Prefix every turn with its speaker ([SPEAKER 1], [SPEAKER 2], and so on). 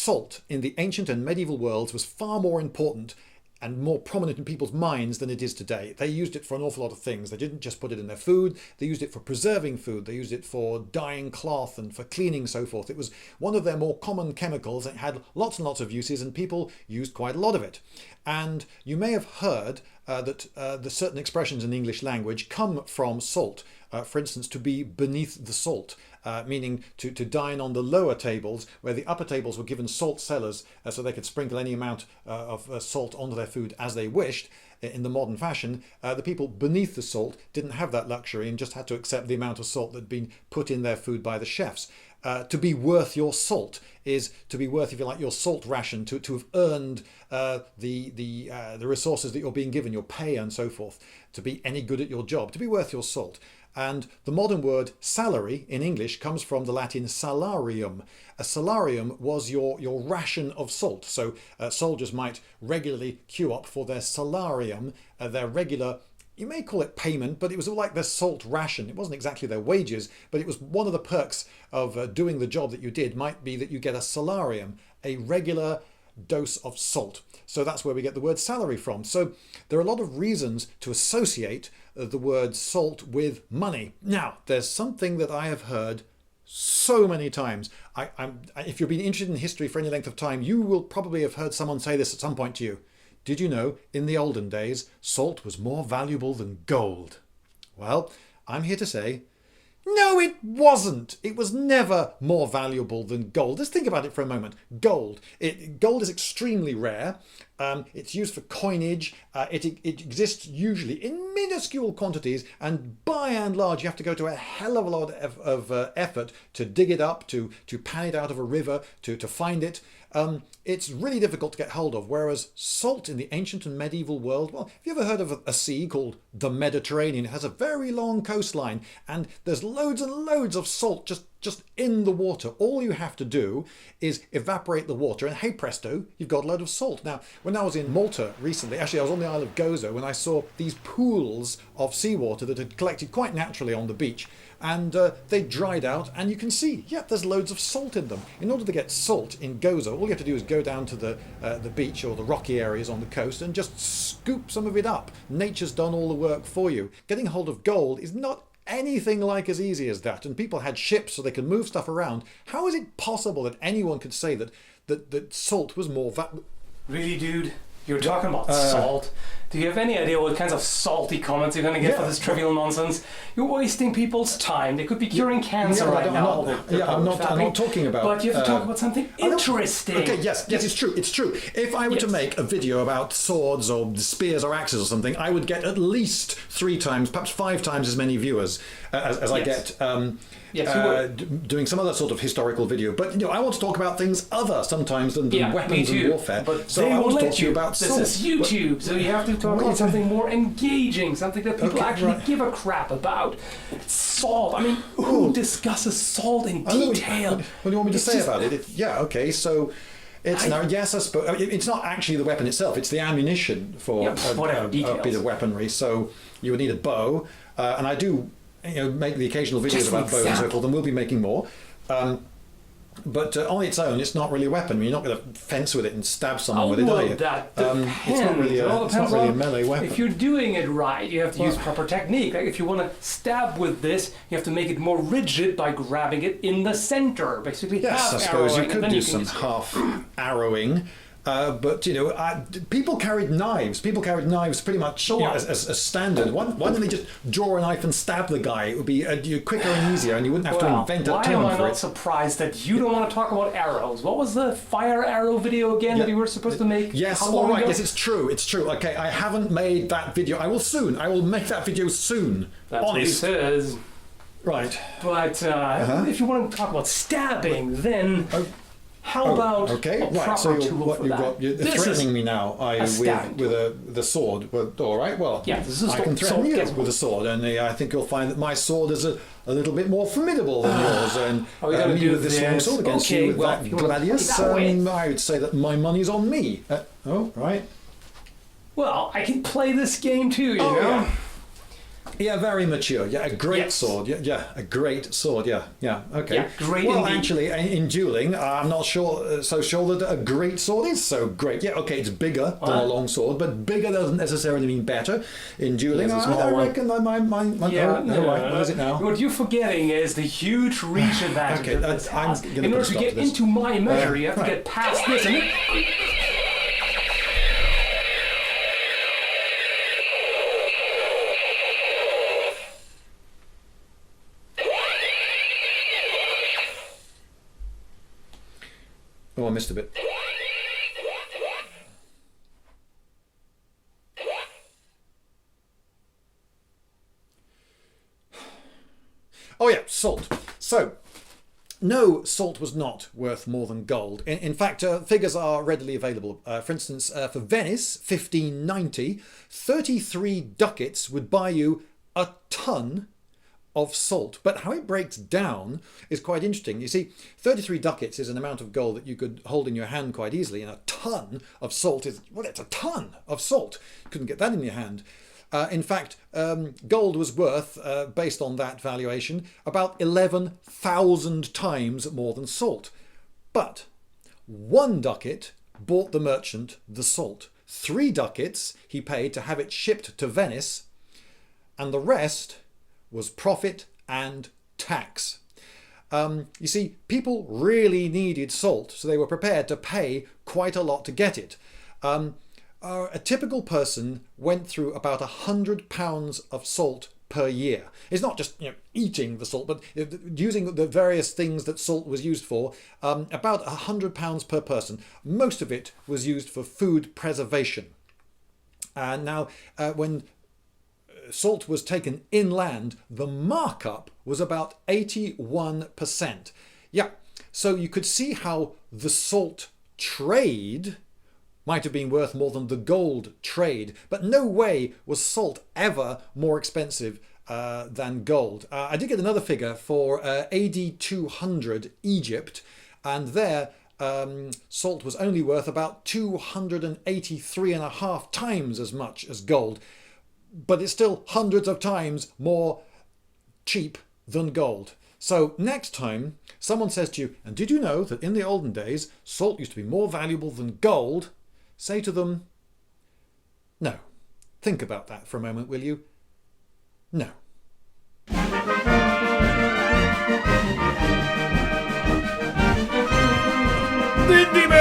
[SPEAKER 1] salt in the ancient and medieval worlds was far more important and more prominent in people's minds than it is today. They used it for an awful lot of things. They didn't just put it in their food, they used it for preserving food, they used it for dyeing cloth and for cleaning and so forth. It was one of their more common chemicals. It had lots and lots of uses and people used quite a lot of it. And you may have heard that the certain expressions in the English language come from salt. For instance, to be beneath the salt. Meaning to dine on the lower tables, where the upper tables were given salt cellars so they could sprinkle any amount of salt onto their food as they wished. In the modern fashion, the people beneath the salt didn't have that luxury and just had to accept the amount of salt that had been put in their food by the chefs. To be worth your salt is to be worth, if you like, your salt ration, to have earned the resources that you're being given, your pay and so forth, to be any good at your job, to be worth your salt. And the modern word salary in English comes from the Latin salarium. A salarium was your ration of salt. So soldiers might regularly queue up for their salarium, their regular, you may call it payment, but it was like their salt ration. It wasn't exactly their wages, but it was one of the perks of doing the job that you did might be that you get a salarium, a regular dose of salt. So that's where we get the word salary from. So there are a lot of reasons to associate the word salt with money. Now, there's something that I have heard so many times. If you've been interested in history for any length of time, you will probably have heard someone say this at some point to you. Did you know, in the olden days, salt was more valuable than gold? Well, I'm here to say, no, it wasn't. It was never more valuable than gold. Let's think about it for a moment. Gold. Gold is extremely rare. It's used for coinage. It exists usually in minuscule quantities, and by and large you have to go to a hell of a lot of effort to dig it up, to pan it out of a river, to find it. It's really difficult to get hold of, whereas salt in the ancient and medieval world, well, have you ever heard of a sea called the Mediterranean? It has a very long coastline, and there's loads and loads of salt just in the water. All you have to do is evaporate the water, and hey presto, you've got a load of salt. Now, when I was in Malta recently, actually I was on the Isle of Gozo, when I saw these pools of seawater that had collected quite naturally on the beach, and they dried out, and you can see, yeah, there's loads of salt in them. In order to get salt in Gozo, all you have to do is go down to the beach or the rocky areas on the coast and just scoop some of it up. Nature's done all the work for you. Getting hold of gold is not anything like as easy as that, and people had ships so they could move stuff around. How is it possible that anyone could say that salt was more
[SPEAKER 2] Really, dude? You're talking about salt. Do you have any idea what kinds of salty comments you're going to get for this trivial nonsense? You're wasting people's time. They could be curing cancer now.
[SPEAKER 1] I'm not talking about...
[SPEAKER 2] But you have to talk about something interesting.
[SPEAKER 1] Okay, yes, it's true. If I were to make a video about swords or spears or axes or something, I would get at least 3 times, perhaps 5 times as many viewers as I get doing some other sort of historical video. But I want to talk about things other sometimes than weapons and warfare.
[SPEAKER 2] But
[SPEAKER 1] so I want to talk to you about salt.
[SPEAKER 2] This is YouTube, so you have to talk about something more engaging, something that people give a crap about. Salt. I mean, who discusses salt in detail?
[SPEAKER 1] What do you want me to say about it? So it's I suppose it's not actually the weapon itself. It's the ammunition for a bit of weaponry. So you would need a bow, and I do make the occasional videos about bows and so forth, and we'll be making more. But on its own, it's not really a weapon. I mean, you're not going to fence with it and stab someone with it, are you?
[SPEAKER 2] That depends.
[SPEAKER 1] It's not really a melee weapon.
[SPEAKER 2] If you're doing it right, you have to use proper technique. Like if you want to stab with this, you have to make it more rigid by grabbing it in the center, basically.
[SPEAKER 1] Yes, I suppose you could do some half arrowing. But people carried knives. People carried knives pretty much as standard. Why don't they just draw a knife and stab the guy? It would be quicker and easier, and you wouldn't have to invent a term for it.
[SPEAKER 2] Why am I not surprised that you don't want to talk about arrows? What was the fire arrow video again that you were supposed to make?
[SPEAKER 1] Yes, all right. Yes, it's true. Okay, I haven't made that video. I will soon. I will make that video soon.
[SPEAKER 2] That's what he says.
[SPEAKER 1] Right.
[SPEAKER 2] But if you want to talk about stabbing, then... How about a proper tool for that?
[SPEAKER 1] You're threatening me now with the sword. Well, all right, well,
[SPEAKER 2] this is
[SPEAKER 1] I can threaten you with a sword, and I think you'll find that my sword is a little bit more formidable than yours. And
[SPEAKER 2] are we going to do
[SPEAKER 1] this long sword against you with that gladius? I would say that my money's on me. Right.
[SPEAKER 2] Well, I can play this game too, you know?
[SPEAKER 1] Yeah. Yeah, very mature. Yeah, a great
[SPEAKER 2] Yes.
[SPEAKER 1] sword. Yeah, a great sword. Yeah. Okay.
[SPEAKER 2] Yeah, great
[SPEAKER 1] Well,
[SPEAKER 2] indeed.
[SPEAKER 1] actually, in dueling, I'm not so sure that a great sword is so great. Yeah, okay, it's bigger than a long sword, but bigger doesn't necessarily mean better in dueling.
[SPEAKER 2] Yes, a
[SPEAKER 1] I
[SPEAKER 2] small one.
[SPEAKER 1] reckon right. What is it now?
[SPEAKER 2] What you're forgetting is the huge reach advantage
[SPEAKER 1] Okay,
[SPEAKER 2] that this
[SPEAKER 1] I'm
[SPEAKER 2] has.
[SPEAKER 1] gonna
[SPEAKER 2] In
[SPEAKER 1] put a
[SPEAKER 2] order to
[SPEAKER 1] stop
[SPEAKER 2] get
[SPEAKER 1] to this.
[SPEAKER 2] into my measure, you have to
[SPEAKER 1] right.
[SPEAKER 2] get past this. And
[SPEAKER 1] Oh, I missed a bit. Oh yeah, salt. So, no, salt was not worth more than gold. In fact, figures are readily available. For instance, for Venice, 1590, 33 ducats would buy you a ton of salt. But how it breaks down is quite interesting. You see, 33 ducats is an amount of gold that you could hold in your hand quite easily, and a ton of salt is, well, it's a ton of salt. You couldn't get that in your hand. In fact, gold was worth, based on that valuation, about 11,000 times more than salt. But 1 ducat bought the merchant the salt. 3 ducats he paid to have it shipped to Venice, and the rest was profit and tax. You see, people really needed salt, so they were prepared to pay quite a lot to get it. A typical person went through about 100 pounds of salt per year. It's not just eating the salt, but using the various things that salt was used for. About 100 pounds per person. Most of it was used for food preservation. And now, when salt was taken inland, the markup was about 81%. Yeah, so you could see how the salt trade might have been worth more than the gold trade, but no way was salt ever more expensive than gold. I did get another figure for AD 200 Egypt, and there salt was only worth about 283.5 times as much as gold, but it's still hundreds of times more cheap than gold. So next time someone says to you, and did you know that in the olden days salt used to be more valuable than gold? Say to them, no. Think about that for a moment, will you? No. Lindybeige!